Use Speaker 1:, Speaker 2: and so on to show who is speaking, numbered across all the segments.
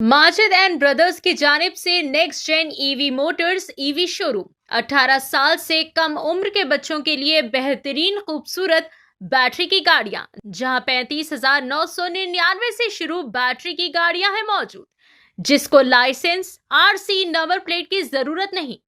Speaker 1: Majid and brothers की जानिब से next gen EV motors EV showroom 18 साल से कम उम्र के बच्चों के लिए बेहतरीन खूबसूरत बैटरी की गाड़ियां, जहां 35,999 से शुरू बैटरी की गाड़ियां हैं मौजूद, जिसको लाइसेंस आरसी नंबर प्लेट की जरूरत नहीं।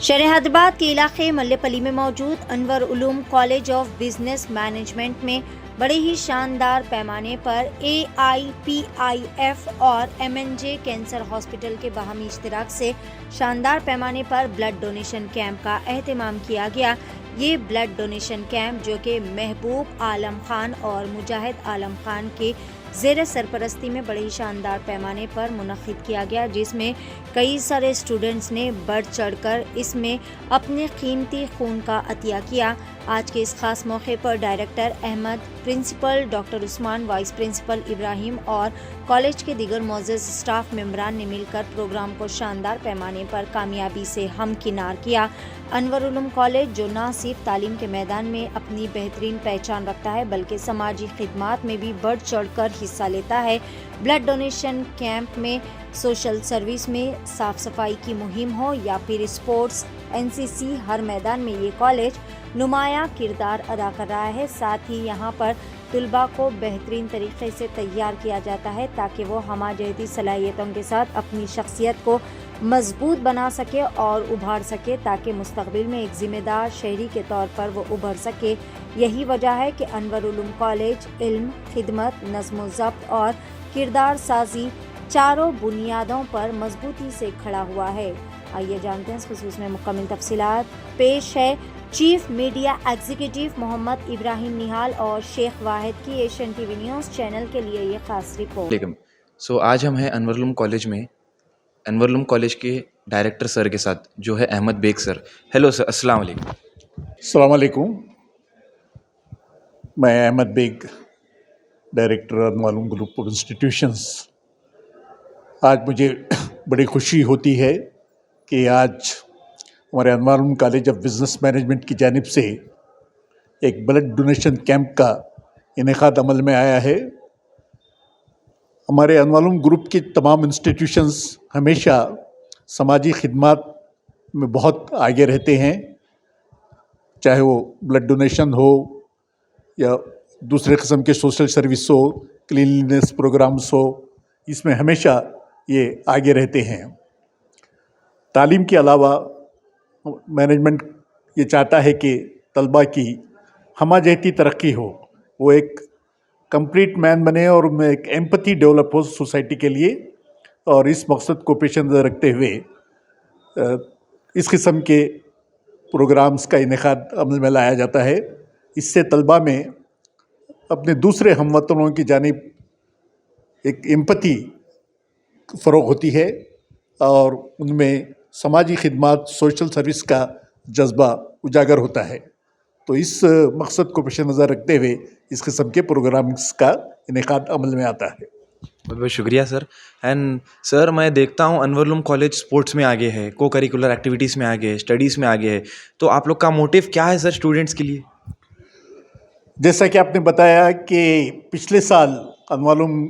Speaker 2: शहर हैदराबाद के इलाके मल्लेपल्ली में मौजूद Anwar Uloom college of business management में बड़े ही शानदार पैमाने पर AIPIF और MNJ कैंसर हॉस्पिटल के बाहमी इश्तिराक से शानदार पैमाने पर ब्लड डोनेशन कैंप का एहतमाम किया गया। ये ब्लड डोनेशन कैंप जो कि महबूब आलम खान और मुजाहिद आलम खान के ज़ेर सरपरस्ती में बड़े ही शानदार पैमाने पर मुनक़िद किया गया, जिसमें कई सारे स्टूडेंट्स ने बढ़ चढ़कर इसमें अपने कीमती खून का अतिया किया। आज के इस खास मौके पर director Ahmed, principal doctor Usman, vice principal Ibrahim और कॉलेज के दीगर मोअज़्ज़ज़ स्टाफ मेंबरान ने मिलकर प्रोग्राम को शानदार पैमाने पर कामयाबी से हमकिनार किया। अनवर उलूम कॉलेज जो न सिर्फ तालीम के मैदान में अपनी बेहतरीन पहचान रखता है बल्कि समाजी खिदमात में भी बढ़ चढ़ कर हिस्सा लेता है। ब्लड डोनेशन कैंप में सोशल सर्विस में साफ सफाई की मुहिम हो या फिर स्पोर्ट्स, NCC, हर मैदान में ये कॉलेज नुमाया किरदार अदा कर रहा है। साथ ही यहाँ पर तुलबा को बेहतरीन तरीके से तैयार किया जाता है ताकि वो हमाजहती सलाहियतों के साथ अपनी शख्सियत को मजबूत बना सके और उभार सके, ताकि मुस्तकबिल में एक जिम्मेदार शहरी के तौर पर वो उभर सके। यही वजह है कि अनवर उलूम कॉलेज इल्म, खिदमत, नज़्म ज़ब्त और किरदार साजी चारों बुनियादों पर मजबूती से खड़ा हुआ है। आइए जानते हैं इस खुसूस में मुकम्मल तफसीलात। पेश है chief media executive Mohammad Ibrahim Nihal और शेख वाहिद की एशियन टीवी न्यूज़ चैनल के लिए ये खास रिपोर्ट।
Speaker 3: आज हम हैं अनवर उलूम कॉलेज में, अनवर उलूम कॉलेज के डायरेक्टर सर के साथ, जो है Ahmed Baig sir. Hello sir, अस्सलाम वालेकुम।
Speaker 4: अस्सलाम वालेकुम। मैं Ahmed Baig, director Anwar Uloom group of institutions. आज मुझे बड़ी खुशी होती है कि आज हमारे Anwar Uloom college of business management की जानिब से एक ब्लड डोनेशन कैंप का इनेकाद अमल में आया है। हमारे अनवर उलूम ग्रुप की तमाम इंस्टीट्यूशंस हमेशा समाजी खिदमात में बहुत आगे रहते हैं, चाहे वो ब्लड डोनेशन हो या दूसरे किस्म के सोशल सर्विस हो, क्लीनलीनेस प्रोग्राम्स हो, इसमें हमेशा ये आगे रहते हैं। तालीम के अलावा मैनेजमेंट ये चाहता है कि तलबा की हमाजहती तरक्की हो, वो एक कंप्लीट मैन बने और उनमें एक एम्पैथी डेवलप हो सोसाइटी के लिए, और इस मकसद को पेश नज़र रखते हुए इस किस्म के प्रोग्राम्स का इनेकाद अमल में लाया जाता है। इससे तलबा में अपने दूसरे हमवतनों की जानिब एक एम्पैथी फ़रोग़ होती है और उनमें समाजी खिदमात, सोशल सर्विस का जज्बा उजागर होता है। तो इस मकसद को पेश नज़र रखते हुए इस किस्म के प्रोग्राम्स का इनेकाद अमल में आता है।
Speaker 3: बहुत बहुत शुक्रिया सर। एंड सर, मैं देखता हूँ अनवर उलूम कॉलेज स्पोर्ट्स में आगे है, को करिकुलर एक्टिविटीज़ में आगे है, स्टडीज़ में आगे है। तो आप लोग का मोटिव क्या है सर स्टूडेंट्स के लिए?
Speaker 4: जैसा कि आपने बताया कि पिछले साल अनवर उलूम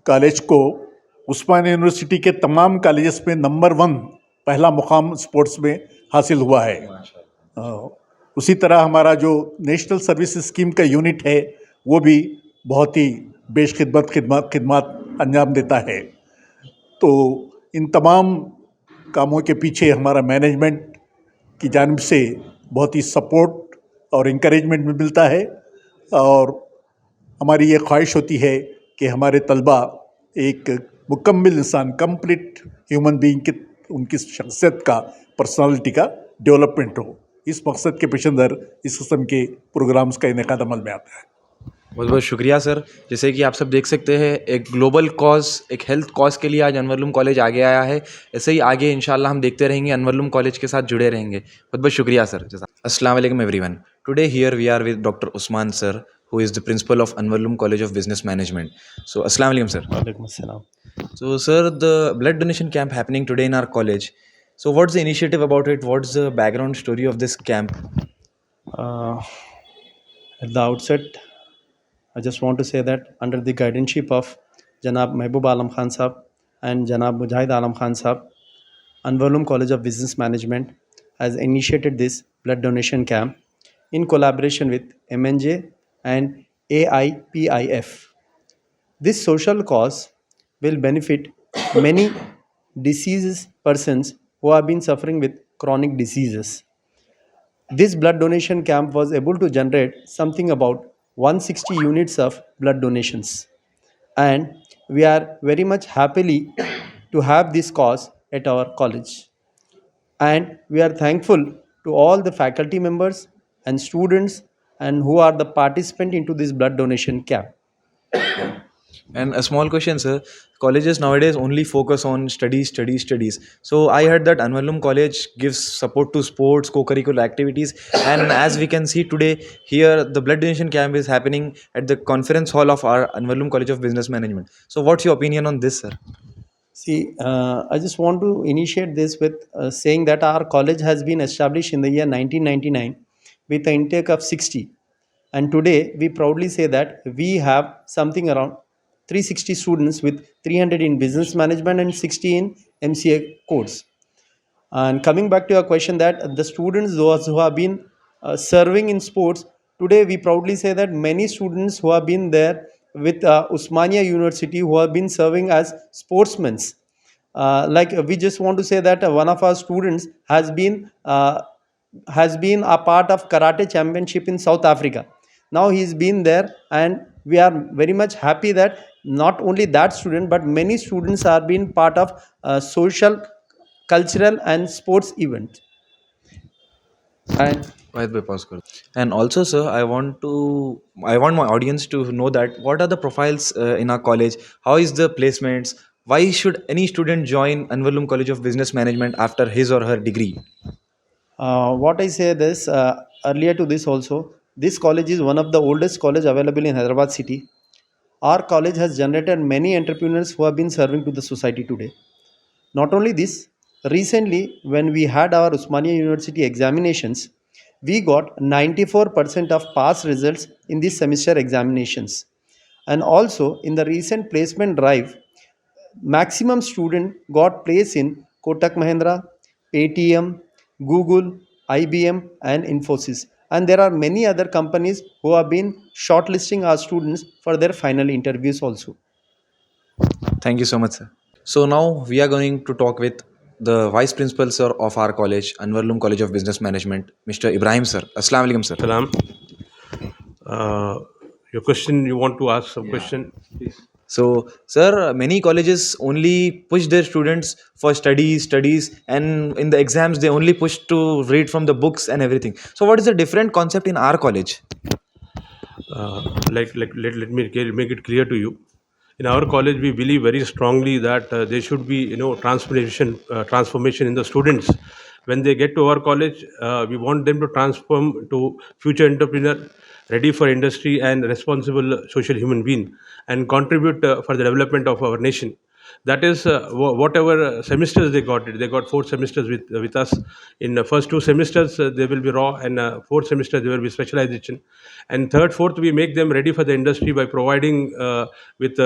Speaker 4: कॉलेज को उस्मानिया यूनिवर्सिटी के तमाम कॉलेजेस में नंबर 1 पहला मुकाम स्पोर्ट्स में हासिल हुआ है। उसी तरह हमारा जो नेशनल सर्विस स्कीम का यूनिट है वो भी बहुत ही खिदमत अंजाम देता है। तो इन तमाम कामों के पीछे हमारा मैनेजमेंट की जानिब से बहुत ही सपोर्ट और इंकरेजमेंट भी मिलता है, और हमारी ये ख्वाहिश होती है कि हमारे तलबा एक मुकम्मिल इंसान, कंप्लीट ह्यूमन बीइंग की, उनकी शख्सियत का, पर्सनालिटी का डेवलपमेंट हो। इस मकसद के पेश नज़र इस किस्म के प्रोग्राम्स का इनेकाद अमल में आता है।
Speaker 3: बहुत बहुत शुक्रिया सर। जैसे कि आप सब देख सकते हैं, एक ग्लोबल कॉज, एक हेल्थ कॉज के लिए आज अनवर उलूम कॉलेज आगे आया है। ऐसे ही आगे इंशाल्लाह हम देखते रहेंगे, अनवर उलूम कॉलेज के साथ जुड़े रहेंगे। बहुत बहुत शुक्रिया सर। अस्सलाम वालेकुम everyone. Today here we are with doctor Usman sir, who is the principal of Anwar Uloom College of Business Management. So, Assalamu alaikum, sir.
Speaker 5: Walaikum assalam.
Speaker 3: So, sir, the blood donation camp happening today in our college. So, what's the initiative about it? What's the background story of this camp?
Speaker 5: At the outset, I just want to say that under the guardianship of Janab Mehboob Alam Khan Sahab and Janab Mujahid Alam Khan Sahab, Anwar Uloom College of Business Management has initiated this blood donation camp in collaboration with MNJ and AIPIF. This social cause will benefit many diseases persons who have been suffering with chronic diseases. This blood donation camp was able to generate something about 160 units of blood donations. And we are very much happily to have this cause at our college. And we are thankful to all the faculty members and students and who are the participant into this blood donation camp.
Speaker 3: And a small question, sir. Colleges nowadays only focus on studies. So I heard that Anwar Uloom College gives support to sports, co-curricular activities. And as we can see today, here the blood donation camp is happening at the conference hall of our Anwar Uloom College of Business Management. So what's your opinion on this, sir?
Speaker 5: See, I just want to initiate this with saying that our college has been established in the year 1999 with an intake of 60. And today, we proudly say that we have something around 360 students with 300 in business management and 60 in MCA course. And coming back to your question that the students, those who have been serving in sports, today we proudly say that many students who have been there with Usmania University who have been serving as sportsmen. We just want to say that one of our students has been a part of karate championship in South Africa. Now he's been there, and we are very much happy that not only that student but many students are being part of social, cultural and sports event. And
Speaker 3: Wait, wait, pause kar. And also, sir, I want my audience to know that what are the profiles in our college? How is the placements? Why should any student join Anwar Uloom College of Business Management after his or her degree?
Speaker 5: what I say this earlier to this also, this college is one of the oldest college available in Hyderabad city. Our college has generated many entrepreneurs who have been serving to the society today. Not only this, recently when we had our Usmania University examinations, we got 94% of pass results in this semester examinations. And also in the recent placement drive, maximum student got place in Kotak Mahindra, Paytm, Google, IBM and Infosys. And there are many other companies who have been shortlisting our students for their final interviews also.
Speaker 3: Thank you so much, sir. So now we are going to talk with the Vice Principal, sir, of our college, Anwar Uloom College of Business Management, Mr. Ibrahim, sir. Assalamu alaikum, sir.
Speaker 6: Salam. Your question, you want to ask some question, please?
Speaker 3: So, sir, many colleges only push their students for studies, and in the exams they only push to read from the books and everything. So, what is the different concept in our college?
Speaker 6: Let me make it clear to you. In our college, we believe very strongly that there should be, transformation in the students. When they get to our college, we want them to transform to future entrepreneur, ready for industry and responsible social human being, and contribute for the development of our nation. That is whatever semesters they got. They got 4 semesters with us. In the first 2 semesters, they will be raw, and 4th semester there will be specialization. And 3rd, 4th, we make them ready for the industry by providing with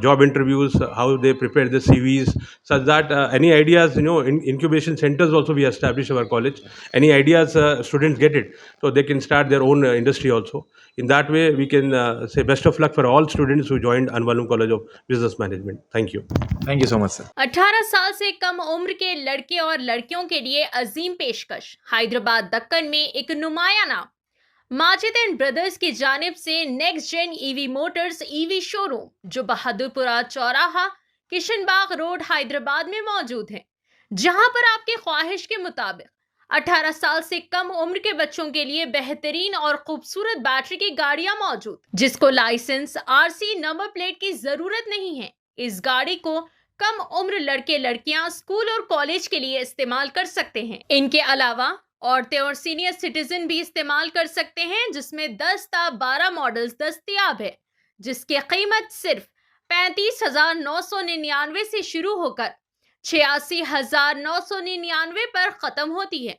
Speaker 6: job interviews, how they prepare the CVs, such that any ideas, incubation centers also we establish our college. Any ideas, students get it, so they can start their own industry also. In that way, we can say best of luck for all students who joined Anwar Uloom College of Business Management. Thank you.
Speaker 3: Thank you so much, sir.
Speaker 1: 18 साल से कम उम्र के लड़के और लड़कियों के लिए अजीम पेशकश। हैदराबाद दक्कन में एक नुमाया नाम माजिद एंड ब्रदर्स की जानिब से next gen EV motors EV showroom, जो बहादुरपुरा चौराहा, किशनबाग रोड, हैदराबाद में मौजूद है, जहां पर आपकी ख्वाहिश के मुताबिक 18 साल से कम उम्र के बच्चों के लिए बेहतरीन और खूबसूरत बैटरी की गाड़ियां मौजूद, जिसको लाइसेंस, आरसी, नंबर प्लेट की जरूरत नहीं है। इस गाड़ी को कम उम्र लड़के लड़कियां स्कूल और कॉलेज के लिए इस्तेमाल कर सकते हैं। इनके अलावा औरतें और सीनियर सिटीजन भी इस्तेमाल कर सकते हैं, जिसमें 10 ता 12 मॉडल्स दस्तयाब है, जिसकी कीमत सिर्फ 35,999 से शुरू होकर 86,999 पर खत्म होती है।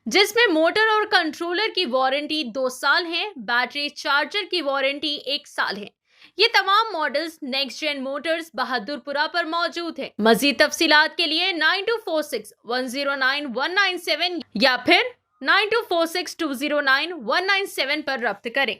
Speaker 1: जिसमें मोटर और कंट्रोलर की वारंटी 2 साल है, बैटरी चार्जर की वारंटी 1 साल है। ये तमाम models next gen motors Bahadurpura पर मौजूद है। मजीद तफसीलात के लिए 9246109197 या फिर 9246209197 पर रब्त करें।